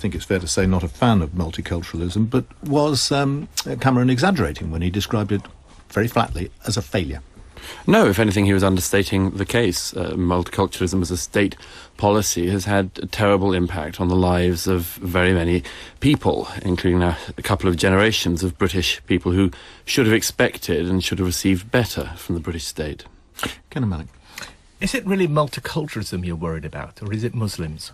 think it's fair to say, not a fan of multiculturalism, but was Cameron exaggerating when he described it very flatly as a failure? No, if anything, he was understating the case. Multiculturalism as a state policy has had a terrible impact on the lives of very many people, including a couple of generations of British people who should have expected and should have received better from the British state. Ken and Malik. Is it really multiculturalism you're worried about, or is it Muslims?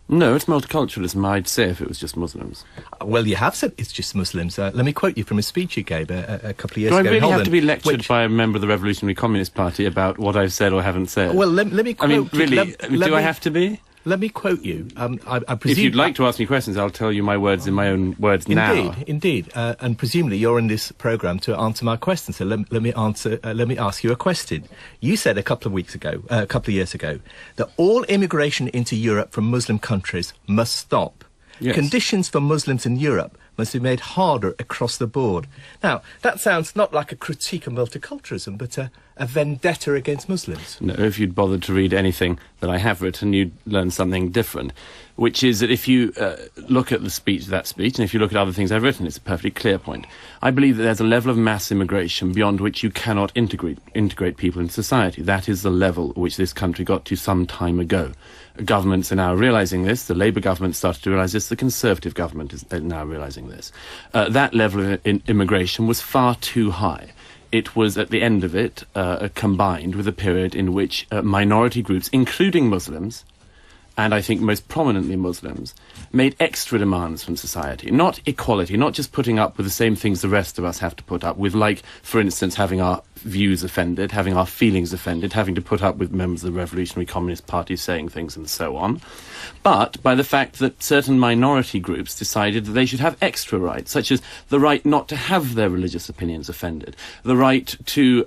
No, it's multiculturalism, I'd say, if it was just Muslims. Well, you have said it's just Muslims. Let me quote you from a speech you gave a couple of years ago. Do I really in Holland, have to be lectured by a member of the Revolutionary Communist Party about what I've said or haven't said? Well, let me quote... I mean, really, do I have to be? Let me quote you. I presume... If you'd like to ask me questions, I'll tell you my words in my own words now. Indeed. And presumably you're in this programme to answer my question. So let me ask you a question. You said a couple of years ago, that all immigration into Europe from Muslim countries must stop. Yes. Conditions for Muslims in Europe must be made harder across the board. Now, that sounds not like a critique of multiculturalism, but a vendetta against Muslims. No, if you'd bothered to read anything that I have written, you'd learn something different, which is that if you look at that speech, and if you look at other things I've written, it's a perfectly clear point. I believe that there's a level of mass immigration beyond which you cannot integrate people into society. That is the level which this country got to some time ago. Governments are now realising this. The Labour government started to realise this. The Conservative government is now realising this. That level of immigration was far too high. It was, at the end of it, combined with a period in which minority groups, including Muslims, and I think most prominently Muslims, made extra demands from society. Not equality, not just putting up with the same things the rest of us have to put up with, like, for instance, having our views offended, having our feelings offended, having to put up with members of the Revolutionary Communist Party saying things and so on, but by the fact that certain minority groups decided that they should have extra rights, such as the right not to have their religious opinions offended, the right to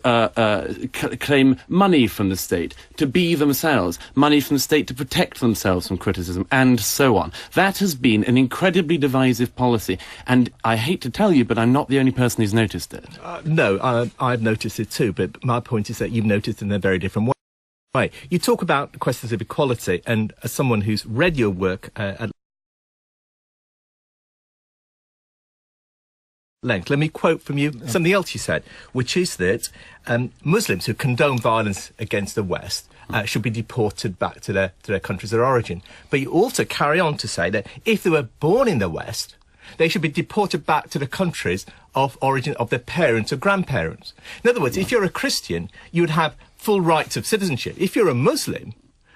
claim money from the state, to be themselves, money from the state to protect themselves from criticism, and so on. That has been an incredibly divisive policy, and I hate to tell you, but I'm not the only person who's noticed it. No, I've noticed it too, but my point is that you've noticed it in a very different way. You talk about questions of equality, and as someone who's read your work at length, let me quote from you something else you said, which is that Muslims who condone violence against the West should be deported back to their countries of origin. But you also carry on to say that if they were born in the West, they should be deported back to the countries of origin of their parents or grandparents. In other words, if you're a Christian, you would have full rights of citizenship. If you're a Muslim,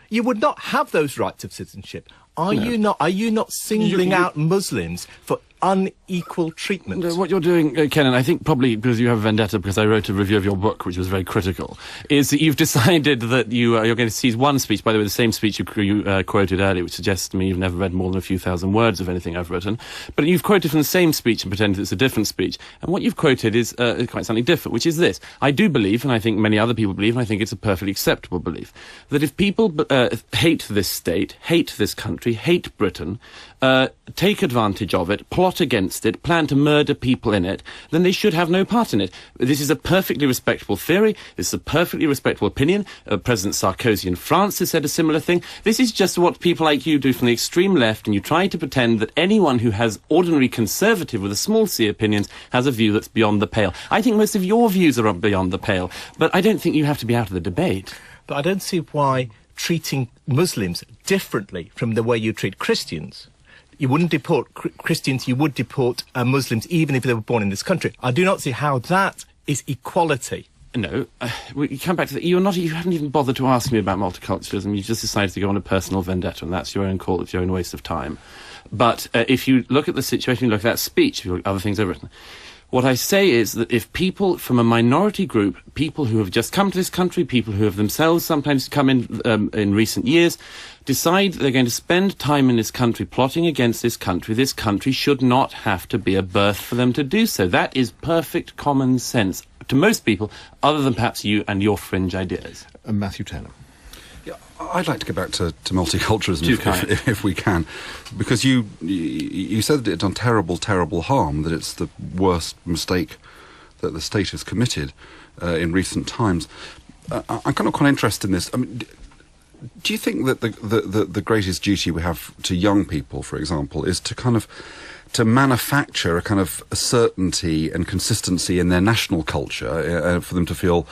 you would not have those rights of citizenship. Are you not singling out Muslims for unequal treatment? No, what you're doing, Ken, and I think probably because you have a vendetta, because I wrote a review of your book, which was very critical, is that you've decided that you're going to seize one speech, by the way, the same speech you quoted earlier, which suggests to me you've never read more than a few thousand words of anything I've written, but you've quoted from the same speech and pretended it's a different speech, and what you've quoted is quite something different, which is this. I do believe, and I think many other people believe, and I think it's a perfectly acceptable belief, that if people hate this state, hate this country, hate Britain, take advantage of it, plot against it, plan to murder people in it, then they should have no part in it. This is a perfectly respectable theory. This is a perfectly respectable opinion. President Sarkozy in France has said a similar thing. This is just what people like you do from the extreme left, and you try to pretend that anyone who has ordinary conservative with a small c opinions has a view that's beyond the pale. I think most of your views are beyond the pale, but I don't think you have to be out of the debate. But I don't see why treating Muslims differently from the way you treat Christians. You wouldn't deport Christians, you would deport Muslims, even if they were born in this country. I do not see how that is equality. No, we come back to that. You haven't even bothered to ask me about multiculturalism. You just decided to go on a personal vendetta, and that's your own call. It's your own waste of time. But if you look at the situation, you look at that speech, if you look at other things I've written, what I say is that if people from a minority group, people who have just come to this country, people who have themselves sometimes come in recent years, decide they're going to spend time in this country plotting against this country should not have to be a birth for them to do so. That is perfect common sense to most people, other than perhaps you and your fringe ideas. Matthew Taylor. Yeah, I'd like to go back to multiculturalism if we can, because you said that it's done terrible harm, that it's the worst mistake that the state has committed in recent times. I'm kind of quite interested in this. I mean, Do you think that the greatest duty we have to young people, for example, is to kind of to manufacture a kind of a certainty and consistency in their national culture for them to feel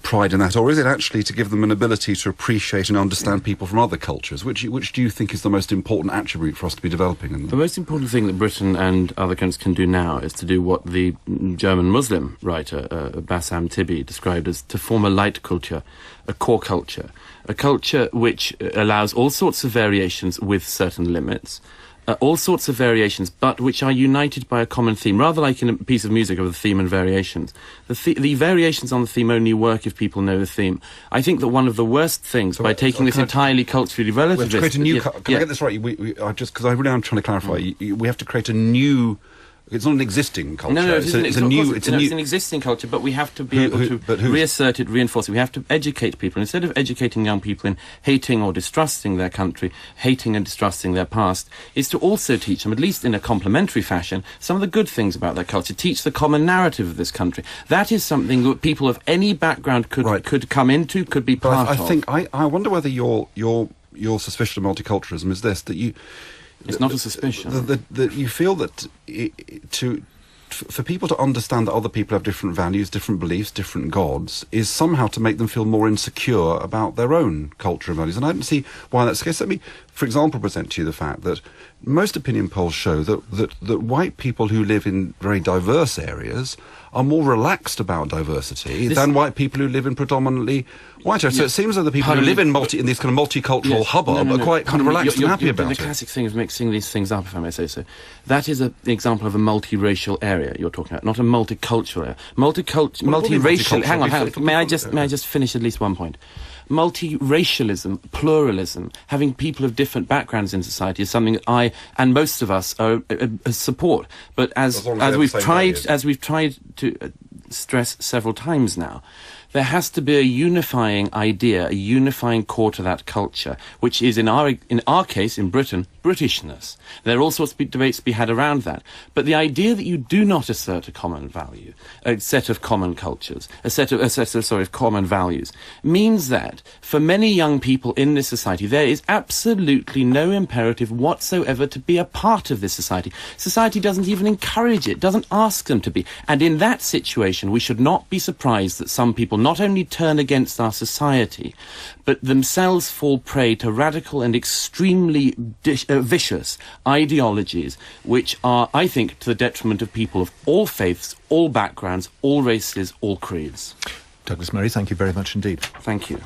pride in that, or is it actually to give them an ability to appreciate and understand people from other cultures? Which do you think is the most important attribute for us to be developing in them? The most important thing that Britain and other countries can do now is to do what the German Muslim writer Bassam Tibi described as to form a light culture, a core culture, a culture which allows all sorts of variations with certain limits, all sorts of variations, but which are united by a common theme, rather like in a piece of music of the theme and variations. The variations on the theme only work if people know the theme. I think that one of the worst things by taking this entirely culturally relativist... We have to create a new... Can I get this right? Just because I really am trying to clarify, we have to create a new... It's not an existing culture. No, it's an existing culture, but we have to be able to reassert it, reinforce it. We have to educate people. Instead of educating young people in hating or distrusting their country, hating and distrusting their past, is to also teach them, at least in a complementary fashion, some of the good things about their culture. Teach the common narrative of this country. That is something that people of any background could come into, could be part of. I wonder whether your suspicion of multiculturalism is this, that you... It's not a suspicion. That you feel that for people to understand that other people have different values, different beliefs, different gods, is somehow to make them feel more insecure about their own culture and values. And I don't see why that's the case. Let me, for example, present to you the fact that most opinion polls show that white people who live in very diverse areas are more relaxed about diversity than white people who live in predominantly white areas. So it seems that the people who live in this kind of multicultural hubbub are quite kind of relaxed and happy about it. The classic thing of mixing these things up, if I may say so. That is an example of a multiracial area you're talking about, not a multicultural area. Multiracial... Hang on. May I just finish at least one point? Multiracialism, pluralism, having people of different backgrounds in society is something that I and most of us support. But as we've tried to stress several times now, there has to be a unifying idea, a unifying core to that culture, which is in our case, in Britain, Britishness. There are all sorts of debates to be had around that. But the idea that you do not assert a common value, a set of common cultures, a set of common values, means that for many young people in this society, there is absolutely no imperative whatsoever to be a part of this society. Society doesn't even encourage it, doesn't ask them to be. And in that situation, we should not be surprised that some people not only turn against our society, but themselves fall prey to radical and extremely vicious ideologies, which are, I think, to the detriment of people of all faiths, all backgrounds, all races, all creeds. Douglas Murray, thank you very much indeed. Thank you.